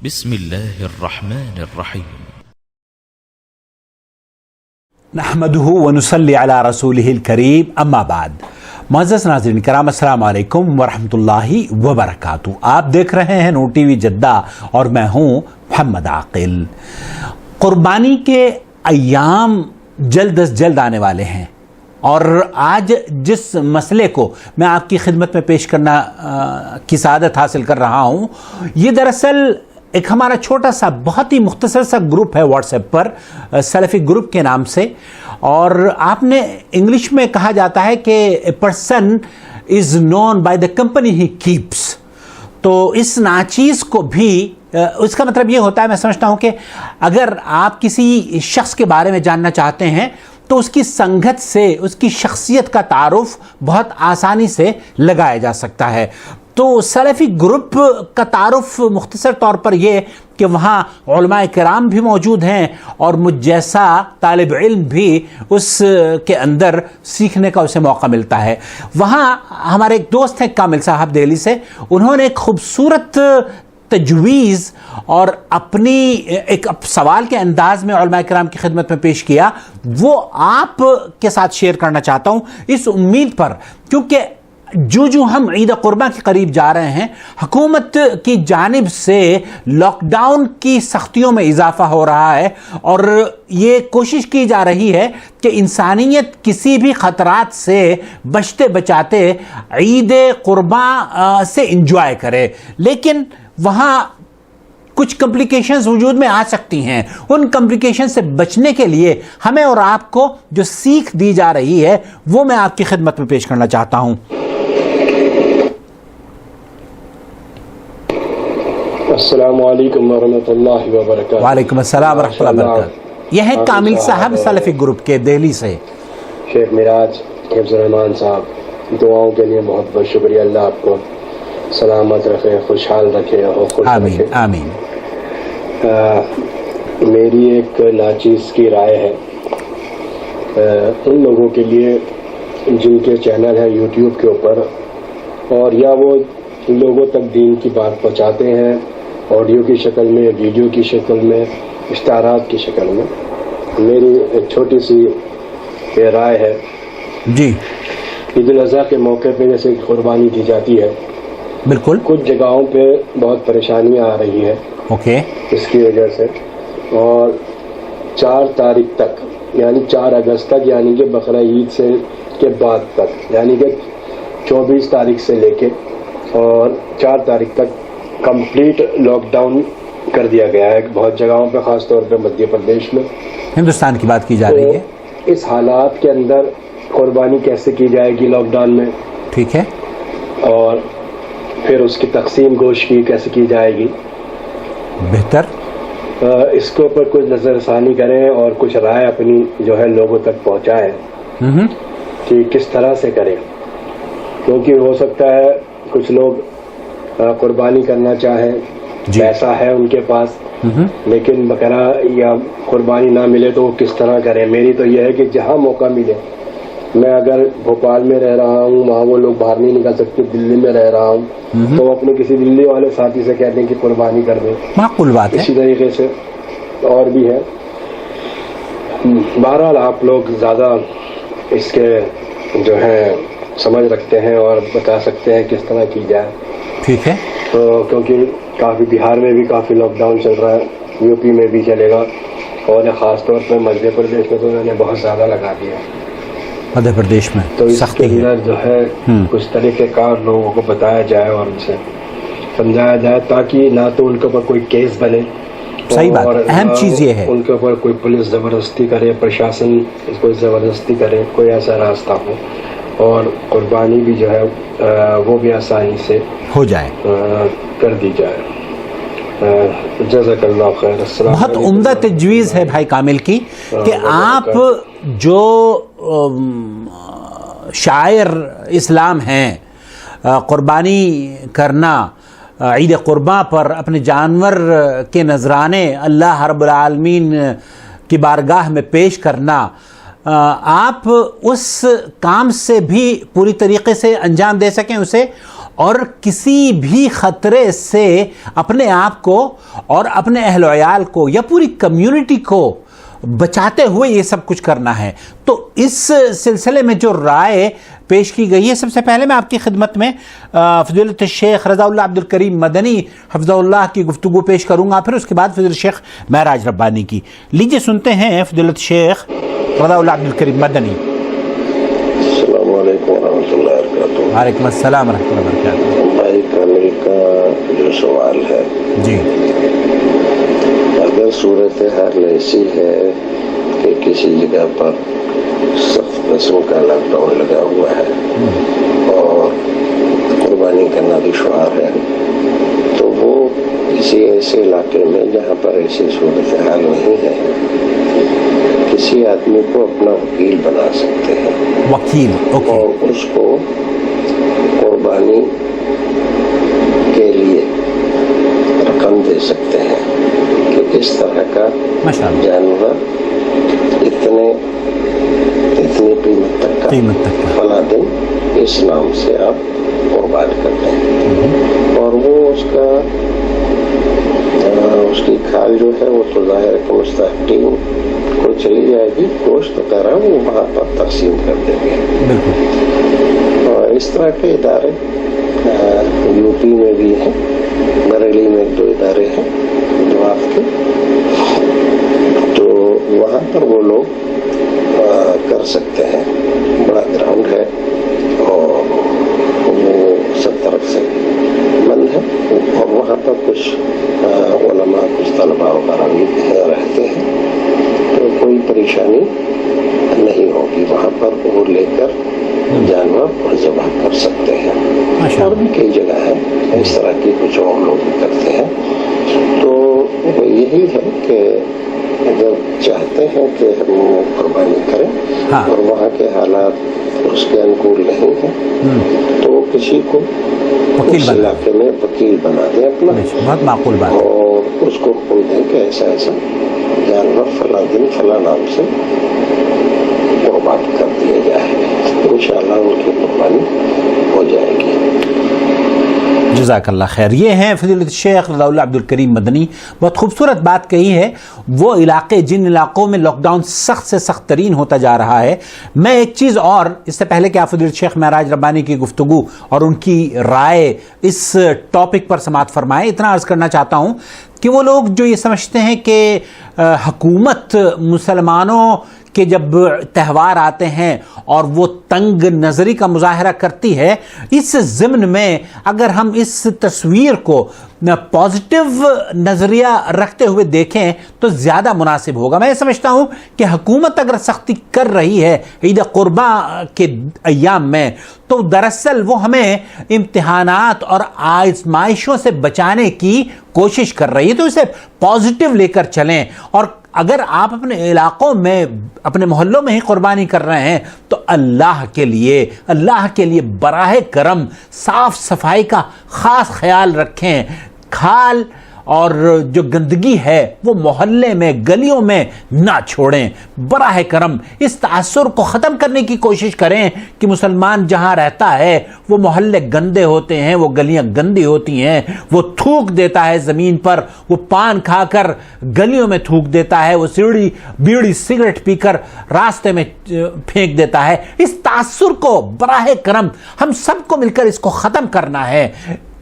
بسم الله الرحمن الرحيم نحمده ونصلي على رسوله الكريم اما بعد. معزز ناظرین کرام، السلام علیکم ورحمۃ اللہ وبرکاتہ. آپ دیکھ رہے ہیں نور ٹی وی جدہ اور میں ہوں محمد عاقل. قربانی کے ایام جلد از جلد آنے والے ہیں اور آج جس مسئلے کو میں آپ کی خدمت میں پیش کرنا کی سعادت حاصل کر رہا ہوں، یہ دراصل ایک ہمارا چھوٹا سا بہت ہی مختصر سا گروپ ہے واٹس ایپ پر، سلفی گروپ کے نام سے. اور آپ نے انگلش میں کہا جاتا ہے کہ a person is known by the company he keeps. تو اس ناچیز کو بھی اس کا مطلب یہ ہوتا ہے، میں سمجھتا ہوں کہ اگر آپ کسی شخص کے بارے میں جاننا چاہتے ہیں تو اس کی سنگت سے اس کی شخصیت کا تعارف بہت آسانی سے لگایا جا سکتا ہے. تو سلفی گروپ کا تعارف مختصر طور پر یہ کہ وہاں علماء کرام بھی موجود ہیں اور مجھ جیسا طالب علم بھی اس کے اندر سیکھنے کا اسے موقع ملتا ہے. وہاں ہمارے ایک دوست ہیں کامل صاحب دہلی سے، انہوں نے ایک خوبصورت تجویز اور اپنی ایک سوال کے انداز میں علماء کرام کی خدمت میں پیش کیا، وہ آپ کے ساتھ شیئر کرنا چاہتا ہوں اس امید پر، کیونکہ جو ہم عید قرباں کے قریب جا رہے ہیں، حکومت کی جانب سے لاک ڈاؤن کی سختیوں میں اضافہ ہو رہا ہے اور یہ کوشش کی جا رہی ہے کہ انسانیت کسی بھی خطرات سے بچتے بچاتے عید قرباں سے انجوائے کرے. لیکن وہاں کچھ کمپلیکیشنز وجود میں آ سکتی ہیں. ان کمپلیکیشن سے بچنے کے لیے ہمیں اور آپ کو جو سیکھ دی جا رہی ہے وہ میں آپ کی خدمت میں پیش کرنا چاہتا ہوں. السلام علیکم ورحمۃ اللہ وبرکاتہ. وعلیکم السلام ورحمۃ اللہ وبرکاتہ. یہ ہے کامل صاحب سلفی گروپ کے دہلی سے. شیخ معراج حفظ الرحمان صاحب، دعاؤں کے لیے بہت بہت شکریہ. اللہ آپ کو سلامت رکھے، خوشحال رکھے اور خوش آمین رکھے. آمین. میری ایک ناچیز کی رائے ہے ان لوگوں کے لیے جن کے چینل ہے یوٹیوب کے اوپر اور یا وہ لوگوں تک دین کی بات پہنچاتے ہیں آڈیو کی شکل میں، ویڈیو کی شکل میں، اشتہارات کی شکل میں. میری ایک چھوٹی سی یہ رائے ہے. جی عید الاضحیٰ کے موقع پہ جیسے قربانی دی جاتی ہے، بالکل، کچھ جگہوں پہ بہت پریشانیاں آ رہی ہیں اوکے، اس کی وجہ سے. اور 4 تاریخ تک یعنی 4 اگست تک یعنی کہ بقرہ عید سے کے بعد تک یعنی کہ 24 تاریخ سے لے کے اور 4 تاریخ تک کمپلیٹ لاک ڈاؤن کر دیا گیا ہے بہت جگہوں پہ، خاص طور پہ مدھیہ پردیش میں، ہندوستان کی بات کی جا رہی ہے. اس حالات کے اندر قربانی کیسے کی جائے گی لاک ڈاؤن میں؟ ٹھیک ہے. اور پھر اس کی تقسیم گوشت کی کیسے کی جائے گی؟ بہتر. اس کے اوپر کچھ نظر ثانی کریں اور کچھ رائے اپنی جو ہے لوگوں تک پہنچائیں کہ کس طرح سے کریں. کیونکہ ہو سکتا ہے کچھ لوگ قربانی کرنا چاہیں، پیسہ ہے ان کے پاس لیکن بقرہ یا قربانی نہ ملے تو وہ کس طرح کریں. میری تو یہ ہے کہ جہاں موقع ملے، میں اگر بھوپال میں رہ رہا ہوں، وہاں وہ لوگ باہر نہیں نکل سکتے، دلی میں رہ رہا ہوں تو اپنے کسی دلی والے ساتھی سے کہہ دیں کہ قربانی کر دیں. معقول بات ہے. اسی طریقے سے اور بھی ہے. بہرحال آپ لوگ زیادہ اس کے جو ہے سمجھ رکھتے ہیں اور بتا سکتے ہیں کس طرح کی جائے. ٹھیک ہے. تو کیونکہ کافی بہار میں بھی کافی لاک ڈاؤن چل رہا ہے، یو پی میں بھی چلے گا اور خاص طور پر مدھیہ پردیش میں تو انہوں نے بہت زیادہ لگا دیا. مدھیہ پردیش میں تو اس سختی کے اندر جو ہے کچھ طریقہ کار لوگوں کو بتایا جائے اور ان سے سمجھایا جائے تاکہ نہ تو ان کے اوپر کوئی کیس بنے. صحیح بات، اہم چیز یہ ہے ان کے اوپر کوئی پولیس زبردستی کرے، پرشاسن کوئی زبردستی کرے، کوئی ایسا راستہ ہو اور قربانی بھی جو ہے وہ بھی آسانی سے ہو جائے، کر دی جائے. جزاک اللہ خیر. السلام بہت عمدہ تجویز ہے بھائی کامل کی کہ آپ جو شاعر اسلام ہیں، قربانی کرنا عید قرباں پر اپنے جانور کے نذرانے اللہ رب العالمین کی بارگاہ میں پیش کرنا، آپ اس کام سے بھی پوری طریقے سے انجام دے سکیں اسے اور کسی بھی خطرے سے اپنے آپ کو اور اپنے اہل و عیال کو یا پوری کمیونٹی کو بچاتے ہوئے یہ سب کچھ کرنا ہے. تو اس سلسلے میں جو رائے پیش کی گئی ہے، سب سے پہلے میں آپ کی خدمت میں فضیلت الشیخ رضا اللہ عبد الکریم مدنی حفظہ اللہ کی گفتگو پیش کروں گا، پھر اس کے بعد فضیلت الشیخ معراج ربانی کی. لیجیے سنتے ہیں فضیلت الشیخ رضا اللہ عبد الکریم مدنی. السلام علیکم ورحمۃ اللہ وبرکاتہ. وعلیکم السلام ورحمۃ اللہ وبرکاتہ. بھائی کامل کا جو سوال ہے، جی، اگر صورتحال ایسی ہے کہ کسی جگہ پر سخت قسم کا لاک ڈاؤن لگا ہوا ہے اور قربانی کرنا دشوار ہے، تو وہ کسی ایسے علاقے میں جہاں پر ایسی صورتحال نہیں ہے کسی آدمی کو اپنا وکیل بنا سکتے ہیں، وکیل، اوکے، اور اس کو قربانی کے لیے رقم دے سکتے ہیں کہ اس طرح کا جانور اتنی قیمت تک کا فلاں دن اس نام سے آپ قربان کرتے ہیں، اور وہ اس کی کھال جو ہے وہ تو ظاہر کہ مستحقین کو چلی جائے گی، گوشت وغیرہ وہ وہاں پر تقسیم کر دیں گے. اور اس طرح کے ادارے یو پی میں بھی ہیں، بریلی میں 2 ادارے ہیں وقف کے، تو وہاں پر وہ لوگ کر سکتے ہیں. بڑا گراؤنڈ ہے اور وہ سب طرف سے بند ہے، اور وہاں پر کچھ علماء، کچھ طلباء وغیرہ بھی رہتے ہیں، تو کوئی پریشانی نہیں ہوگی. وہاں پر وہ لے کر جانور ذبح کر سکتے ہیں. اور بھی کئی جگہ ہے اس طرح کی، کچھ اور لوگ بھی کرتے ہیں. تو یہی ہے کہ اگر چاہتے ہیں کہ ہم قربانی کریں اور وہاں کے حالات اس کے انکول نہیں ہیں، تو کسی کو اس علاقے میں وکیل بنا دیں اپنا، بہت معقول بات، اور اس کو حکم دیں کہ ایسا ایسا جانور فلاں دن فلاں نام سے قربان کر دیا جائے، انشاءاللہ ان کی قربانی ہو جائے گی. جزاک اللہ خیر. یہ ہیں فضیلت الشیخ رضا اللہ عبد الکریم مدنی. بہت خوبصورت بات کہی ہے. وہ علاقے جن علاقوں میں لاک ڈاؤن سخت سے سخت ترین ہوتا جا رہا ہے. میں ایک چیز اور، اس سے پہلے کہ آپ فضیلت الشیخ معراج ربانی کی گفتگو اور ان کی رائے اس ٹاپک پر سماعت فرمائیں، اتنا عرض کرنا چاہتا ہوں کہ وہ لوگ جو یہ سمجھتے ہیں کہ حکومت مسلمانوں کہ جب تہوار آتے ہیں اور وہ تنگ نظری کا مظاہرہ کرتی ہے، اس ضمن میں اگر ہم اس تصویر کو پازیٹیو نظریہ رکھتے ہوئے دیکھیں تو زیادہ مناسب ہوگا. میں سمجھتا ہوں کہ حکومت اگر سختی کر رہی ہے عید قرباں کے ایام میں، تو دراصل وہ ہمیں امتحانات اور آزمائشوں سے بچانے کی کوشش کر رہی ہے. تو اسے پازیٹیو لے کر چلیں، اور اگر آپ اپنے علاقوں میں، اپنے محلوں میں ہی قربانی کر رہے ہیں تو اللہ کے لیے براہ کرم صاف صفائی کا خاص خیال رکھیں. کھال اور جو گندگی ہے وہ محلے میں، گلیوں میں نہ چھوڑیں. براہ کرم اس تاثر کو ختم کرنے کی کوشش کریں کہ مسلمان جہاں رہتا ہے وہ محلے گندے ہوتے ہیں، وہ گلیاں گندی ہوتی ہیں، وہ تھوک دیتا ہے زمین پر، وہ پان کھا کر گلیوں میں تھوک دیتا ہے، وہ بیڑی سگریٹ پی کر راستے میں پھینک دیتا ہے. اس تاثر کو براہ کرم ہم سب کو مل کر اس کو ختم کرنا ہے.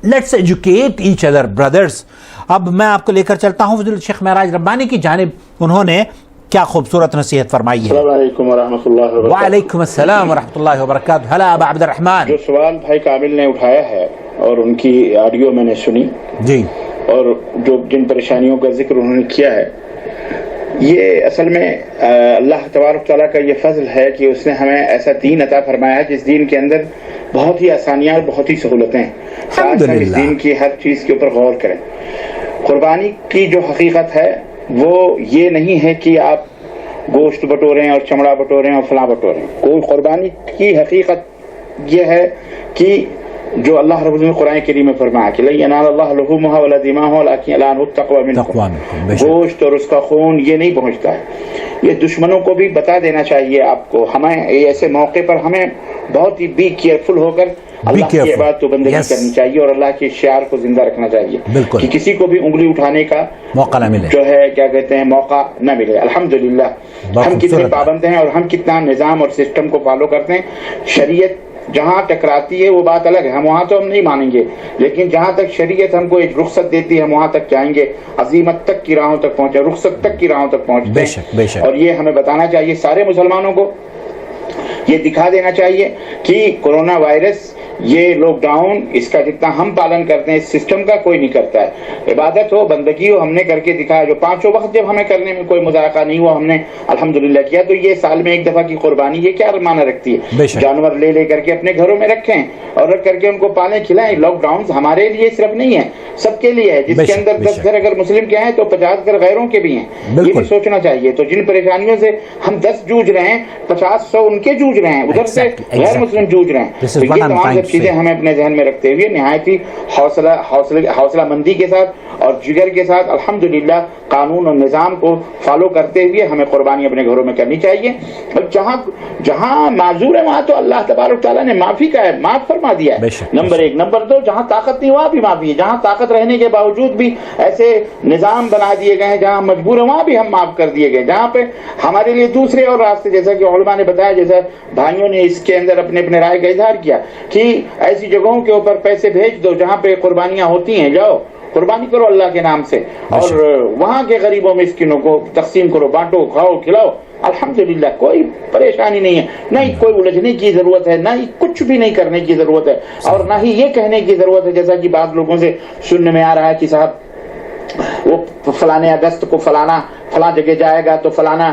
Let's educate each other brothers. اب میں آپ کو لے کر چلتا ہوں فضیلت الشیخ معراج ربانی کی جانب. انہوں نے کیا خوبصورت نصیحت فرمائی ہے. السلام علیکم ورحمۃ اللہ وبرکاتہ. وعلیکم السلام ورحمۃ اللہ وبرکاتہ. ہلا ابا عبد الرحمن. جو سوال بھائی کامل نے اٹھایا ہے اور ان کی آڈیو میں نے سنی جی، اور جو جن پریشانیوں کا ذکر انہوں نے کیا ہے، یہ اصل میں اللہ تبارک تعالیٰ کا یہ فضل ہے کہ اس نے ہمیں ایسا دین عطا فرمایا ہے جس دین کے اندر بہت ہی آسانیاں اور بہت ہی سہولتیں ہیں. آج ہم اس دین کی ہر چیز کے اوپر غور کریں. قربانی کی جو حقیقت ہے وہ یہ نہیں ہے کہ آپ گوشت بٹوریں اور چمڑا بٹوریں اور فلاں بٹوریں. کوئی قربانی کی حقیقت یہ ہے کہ جو اللہ رب العزت نے قرآن کریم میں فرمایا کہ لن ینال اللہ لحومھا ولا دماؤھا ولکن ینالہ التقوی منکم، گوشت اور اس کا خون یہ نہیں پہنچتا ہے۔ یہ دشمنوں کو بھی بتا دینا چاہیے آپ کو، ہمیں ایسے موقع پر ہمیں بہت ہی بی کیئرفل ہو کر اللہ کی عبادت و بندگی کرنی چاہیے اور اللہ کے شعار کو زندہ رکھنا چاہیے کہ کسی کو بھی انگلی اٹھانے کا موقع نہ ملے، جو ہے کیا کہتے ہیں موقع نہ ملے۔ الحمدللہ ہم کتنے پابند ہیں اور ہم کتنا نظام اور سسٹم کو فالو کرتے ہیں۔ شریعت جہاں ٹکراتی ہے وہ بات الگ ہے، ہم وہاں تو ہم نہیں مانیں گے، لیکن جہاں تک شریعت ہم کو ایک رخصت دیتی ہے ہم وہاں تک جائیں گے، عظیمت تک کی راہوں تک پہنچے، رخصت تک کی راہوں تک پہنچتے ہیں۔ اور یہ ہمیں بتانا چاہیے سارے مسلمانوں کو، یہ دکھا دینا چاہیے کہ کورونا وائرس یہ لاک ڈاؤن اس کا جتنا ہم پالن کرتے ہیں اس سسٹم کا کوئی نہیں کرتا ہے۔ عبادت ہو بندگی ہو ہم نے کر کے دکھایا، جو پانچوں وقت جب ہمیں کرنے میں کوئی مذائقہ نہیں ہوا ہم نے الحمدللہ کیا، تو یہ سال میں ایک دفعہ کی قربانی یہ کیا معنی رکھتی ہے؟ جانور لے کر کے اپنے گھروں میں رکھیں اور رکھ کر کے ان کو پالیں کھلائیں۔ لاک ڈاؤن ہمارے لیے صرف نہیں ہے، سب کے لیے ہے، جس کے اندر 10 گھر اگر مسلم کے ہیں تو 50 گھر غیروں کے بھی ہیں، یہ بھی سوچنا چاہیے۔ تو جن پریشانیوں سے ہم 10 جوجھ رہے ہیں 50-100 ان کے جوجھ رہے ہیں، ادھر سے غیر مسلم جوجھ رہے ہیں، تو یہ تمام سب چیزیں ہمیں اپنے ذہن میں رکھتے ہوئے نہایت ہی حوصلہ مندی کے ساتھ اور جگر کے ساتھ الحمدللہ قانون اور نظام کو فالو کرتے ہوئے ہمیں قربانی اپنے گھروں میں کرنی چاہیے۔ اور جہاں معذور ہے وہاں تو اللہ تبارک تعالیٰ نے معافی کا ہے، معاف فرما دیا ہے، نمبر 1۔ نمبر 2 جہاں طاقت نہیں وہاں بھی معافی ہے، جہاں طاقت رہنے کے باوجود بھی ایسے نظام بنا دیے گئے ہیں جہاں مجبور ہے وہاں بھی ہم معاف کر دیے گئے، جہاں پہ ہمارے لیے دوسرے اور راستے، جیسا کہ علماء نے بتایا، جیسا بھائیوں نے اس کے اندر اپنے رائے کا اظہار کیا کہ ایسی جگہوں کے اوپر پیسے بھیج دو جہاں پہ قربانیاں ہوتی ہیں، جاؤ قربانی کرو اللہ کے نام سے اور وہاں کے غریبوں مسکینوں کو تقسیم کرو، بانٹو، کھاؤ، کھلاؤ۔ الحمدللہ کوئی پریشانی نہیں ہے، نہ ہی کوئی الجھنے کی ضرورت ہے، نہ ہی کچھ بھی نہیں کرنے کی ضرورت ہے، اور نہ ہی یہ کہنے کی ضرورت ہے جیسا کہ بعض لوگوں سے سننے میں آ رہا ہے کہ صاحب وہ فلانے اگست کو فلاں جگہ جائے گا تو فلانا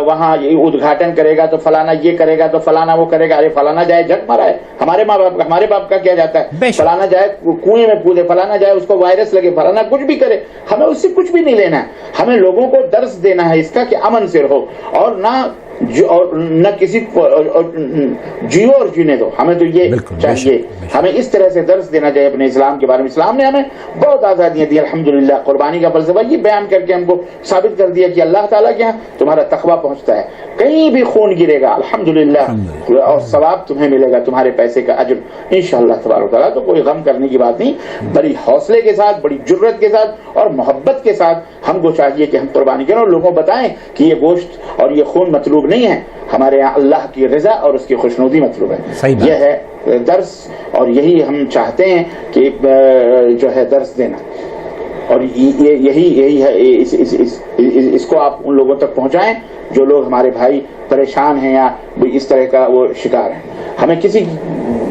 وہاں ادگھاٹن کرے گا تو فلانا یہ کرے گا تو فلانا وہ کرے گا۔ ارے فلانا جائے جھک مارا ہے، ہمارے باپ کا کیا جاتا ہے؟ فلانا جائے کنویں میں کودے، فلانا جائے اس کو وائرس لگے، فلانا کچھ بھی کرے، ہمیں اس سے کچھ بھی نہیں لینا ہے۔ ہمیں لوگوں کو درس دینا ہے اس کا کہ امن سے رہو اور نہ کسی کو جیو اور جینے دو، ہمیں تو یہ چاہیے، ہمیں اس طرح سے درس دینا چاہیے اپنے اسلام کے بارے میں۔ اسلام نے ہمیں بہت آزادیاں دی الحمدللہ، قربانی کا فلسفہ یہ بیان کر کے ہم کو ثابت کر دیا کہ اللہ تعالیٰ کے یہاں تمہارا تقویٰ پہنچتا ہے، کہیں بھی خون گرے گا الحمدللہ اور ثواب تمہیں ملے گا، تمہارے پیسے کا اجر انشاءاللہ تبارک تعالیٰ۔ تو کوئی غم کرنے کی بات نہیں، بڑی حوصلے کے ساتھ، بڑی جرت کے ساتھ اور محبت کے ساتھ ہم کو چاہیے کہ ہم قربانی کریں اور لوگوں کو بتائیں کہ یہ گوشت اور یہ خون مطلوب نہیں ہے، ہمارے یہاں اللہ کی رضا اور اس کی خوشنودی مطلوب ہے۔ یہ ہے درس اور یہی ہم چاہتے ہیں کہ جو ہے درس دینا، اور یہی ہے، اس کو آپ ان لوگوں تک پہنچائیں جو لوگ ہمارے بھائی پریشان ہیں یا اس طرح کا وہ شکار ہیں۔ ہمیں کسی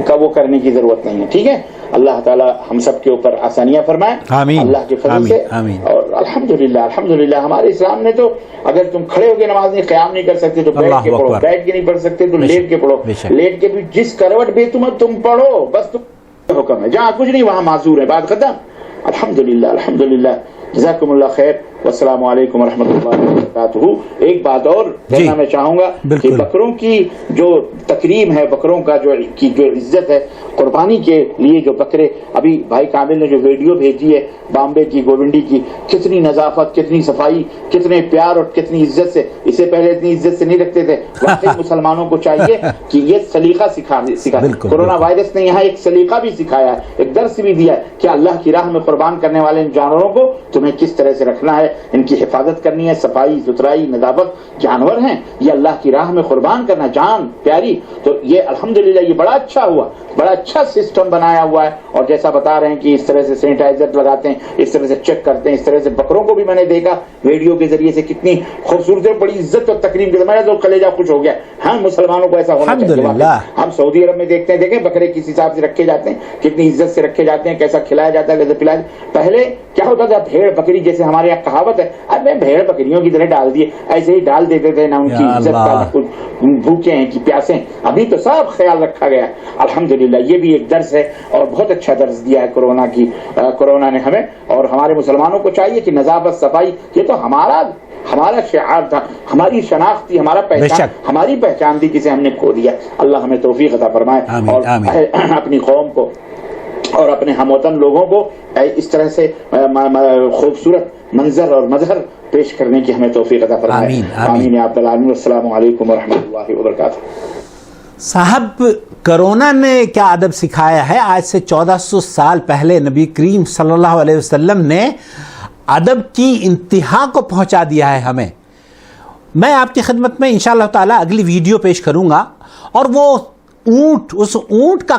کا وہ کرنے کی ضرورت نہیں ہے، ٹھیک ہے؟ اللہ تعالیٰ ہم سب کے اوپر آسانیاں فرمائے اللہ کے فضل سے، اور الحمدللہ ہمارے اسلام نے تو اگر تم کھڑے ہو کے نماز نہیں قیام نہیں کر سکتے تو بیٹھ کے پڑھو، بیٹھ کے نہیں پڑھ سکتے تو لیٹ کے پڑھو، لیٹ کے بھی جس کروٹ بھی تم پڑھو، بس تم حکم ہے، جہاں کچھ نہیں وہاں معذور ہے، بات ختم۔ الحمدللہ جزاکم اللہ خیر، والسلام علیکم ورحمۃ اللہ وبرکاتہ۔ ایک بات اور کہنا میں چاہوں گا کہ بکروں کی جو تکریم ہے، بکروں کا جو عزت ہے، قربانی کے لیے جو بکرے، ابھی بھائی کامل نے جو ویڈیو بھیجی ہے بامبے کی گوونڈی کی، کتنی نظافت، کتنی صفائی، کتنے پیار اور کتنی عزت سے، اسے پہلے اتنی عزت سے نہیں رکھتے تھے۔ واقعی مسلمانوں کو چاہیے کہ یہ سلیقہ سکھا کورونا وائرس نے یہاں ایک سلیقہ بھی سکھایا ہے، ایک درس بھی دیا ہے کہ اللہ کی راہ میں قربان کرنے والے ان جانوروں کو تمہیں کس طرح سے رکھنا ہے، ان کی حفاظت کرنی ہے، صفائی ستھرائی نظافت، جانور ہیں یہ اللہ کی راہ میں قربان کرنا، جان پیاری۔ تو یہ الحمدللہ یہ بڑا اچھا ہوا، بڑا اچھا سسٹم بنایا ہوا ہے، اور جیسا بتا رہے ہیں کہ اس طرح سے سینیٹائزر لگاتے ہیں، اس طرح سے چیک کرتے ہیں، اس طرح سے بکروں کو بھی میں نے دیکھا ویڈیو کے ذریعے سے کتنی خوبصورت، بڑی عزت اور تکریم کے میرا تو کلیجہ خوش ہو گیا۔ ہم مسلمانوں کو ایسا ہونا چاہیے۔ ہم سعودی عرب میں دیکھتے ہیں، دیکھیں بکرے کس حساب سے رکھے جاتے ہیں، کتنی عزت سے رکھے جاتے ہیں، کیسا کھلایا جاتا ہے، کیسے پلایا۔ پہلے کیا ہوتا تھا، بھیڑ بکری جیسے ہمارے یہاں کہاوت ہے، اب میں بھیڑ بکریوں کی طرح ڈال دیے، ایسے ہی ڈال دیتے تھے، نہ ان کی عزت کا، نہ کچھ بھوکے ہیں کہ پیاسے ہیں۔ ابھی تو سب خیال رکھا گیا الحمدللہ۔ یہ بھی ایک درس ہے اور بہت اچھا درس دیا ہے کورونا نے ہمیں، اور ہمارے مسلمانوں کو چاہیے کہ نظافت صفائی یہ تو ہمارا شعار تھا، ہماری شناخت تھی، ہمارا پہچان، ہماری پہچان تھی، جسے ہم نے کھو دیا۔ اللہ ہمیں توفیق عطا فرمائے اور اپنی قوم کو اور اپنے ہم وطن لوگوں کو اس طرح سے خوبصورت منظر اور مظہر پیش کرنے کی ہمیں توفیق عطا فرمائے. آمین یا رب العالمین. السلام علیکم ورحمۃ اللہ وبرکاتہ. صاحب کرونا نے کیا ادب سکھایا ہے. آج سے 1400 سال پہلے نبی کریم صلی اللہ علیہ وسلم نے ادب کی انتہا کو پہنچا دیا ہے ہمیں. میں آپ کی خدمت میں انشاءاللہ تعالی اگلی ویڈیو پیش کروں گا اور وہ اونٹ، اس اونٹ کا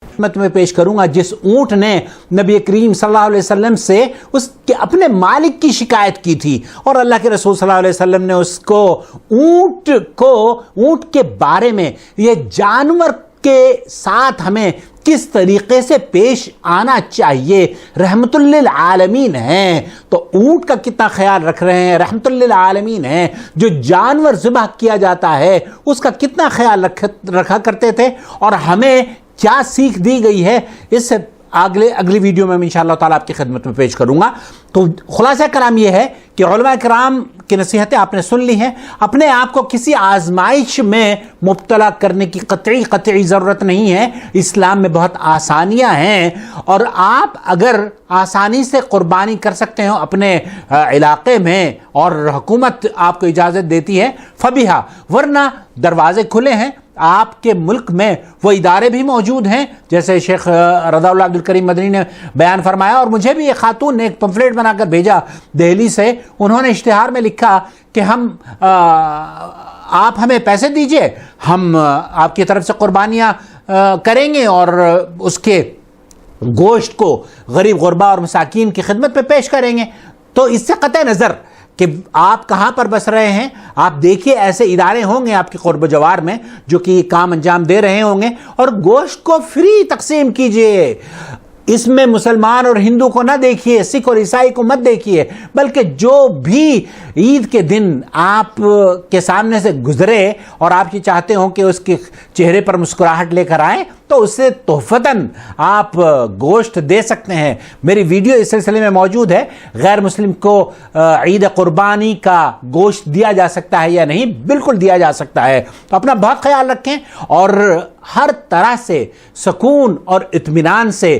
خدمت میں پیش کروں گا جس اونٹ نے نبی کریم صلی اللہ علیہ وسلم سے اس کے اپنے مالک کی شکایت کی تھی، اور اللہ کے رسول صلی اللہ علیہ وسلم نے اس کو اونٹ کے بارے میں، یہ جانور کے ساتھ ہمیں کس طریقے سے پیش آنا چاہیے، رحمت للعالمین ہیں تو اونٹ کا کتنا خیال رکھ رہے ہیں، رحمت للعالمین ہیں جو جانور ذبح کیا جاتا ہے اس کا کتنا خیال رکھا کرتے تھے، اور ہمیں کیا سیکھ دی گئی ہے، اس سے اگلی ویڈیو میں انشاءاللہ تعالیٰ آپ کی خدمت میں پیش کروں گا. تو خلاصہ کلام یہ ہے کہ علماء کرام کی نصیحتیں آپ نے سن لی ہیں. اپنے آپ کو کسی آزمائش میں مبتلا کرنے کی قطعی ضرورت نہیں ہے. اسلام میں بہت آسانیاں ہیں، اور آپ اگر آسانی سے قربانی کر سکتے ہو اپنے علاقے میں اور حکومت آپ کو اجازت دیتی ہے فبیہا، ورنہ دروازے کھلے ہیں. آپ کے ملک میں وہ ادارے بھی موجود ہیں جیسے شیخ رضا اللہ عبد الکریم مدنی نے بیان فرمایا، اور مجھے بھی ایک خاتون نے ایک پمفلیٹ بنا کر بھیجا دہلی سے. انہوں نے اشتہار میں لکھا کہ آپ ہمیں پیسے دیجئے، ہم آپ کی طرف سے قربانیاں کریں گے اور اس کے گوشت کو غریب غربا اور مساکین کی خدمت میں پیش کریں گے. تو اس سے قطع نظر کہ آپ کہاں پر بس رہے ہیں، آپ دیکھیے ایسے ادارے ہوں گے آپ کے قرب و جوار میں جو کہ یہ کام انجام دے رہے ہوں گے، اور گوشت کو فری تقسیم کیجئے. اس میں مسلمان اور ہندو کو نہ دیکھیے، سکھ اور عیسائی کو مت دیکھیے، بلکہ جو بھی عید کے دن آپ کے سامنے سے گزرے اور آپ یہ چاہتے ہوں کہ اس کے چہرے پر مسکراہٹ لے کر آئیں تو اسے تحفتاً آپ گوشت دے سکتے ہیں. میری ویڈیو اس سلسلے میں موجود ہے، غیر مسلم کو عید قربانی کا گوشت دیا جا سکتا ہے یا نہیں، بالکل دیا جا سکتا ہے. تو اپنا بہت خیال رکھیں اور ہر طرح سے سکون اور اطمینان سے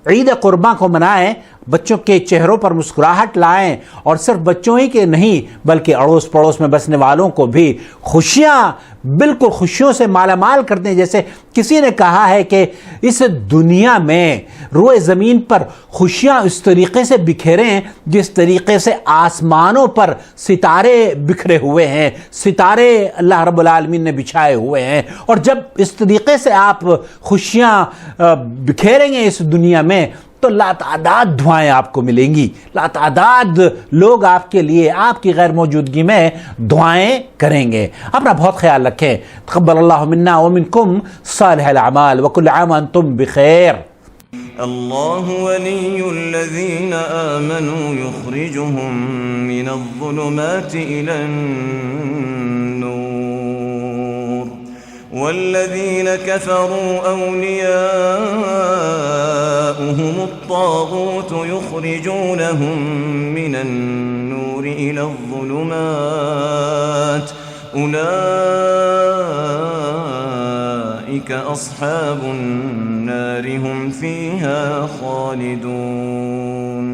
عید قرباں کو منائیں، بچوں کے چہروں پر مسکراہٹ لائیں، اور صرف بچوں ہی کے نہیں بلکہ اڑوس پڑوس میں بسنے والوں کو بھی خوشیاں، بالکل خوشیوں سے مالا مال کر دیں. جیسے کسی نے کہا ہے کہ اس دنیا میں روئے زمین پر خوشیاں اس طریقے سے بکھیریں جس طریقے سے آسمانوں پر ستارے بکھرے ہوئے ہیں، ستارے اللہ رب العالمین نے بچھائے ہوئے ہیں. اور جب اس طریقے سے آپ خوشیاں بکھیریں گے اس دنیا میں تو لاتعداد دعائیں آپ کو ملیں گی، لاتعداد لوگ آپ کے لیے آپ کی غیر موجودگی میں دعائیں کریں گے. اپنا بہت خیال رکھیں. تقبل اللہ منا ومنکم صالح الاعمال وکل عام انتم بخیر. اللہ ولی الذین آمنوا یخرجهم من الظلمات الى النور والذین كفروا اولیاؤهم الطاغوت یخرجونهم من النور الى الظلمات اولئک اصحاب النار هم فيها خالدون.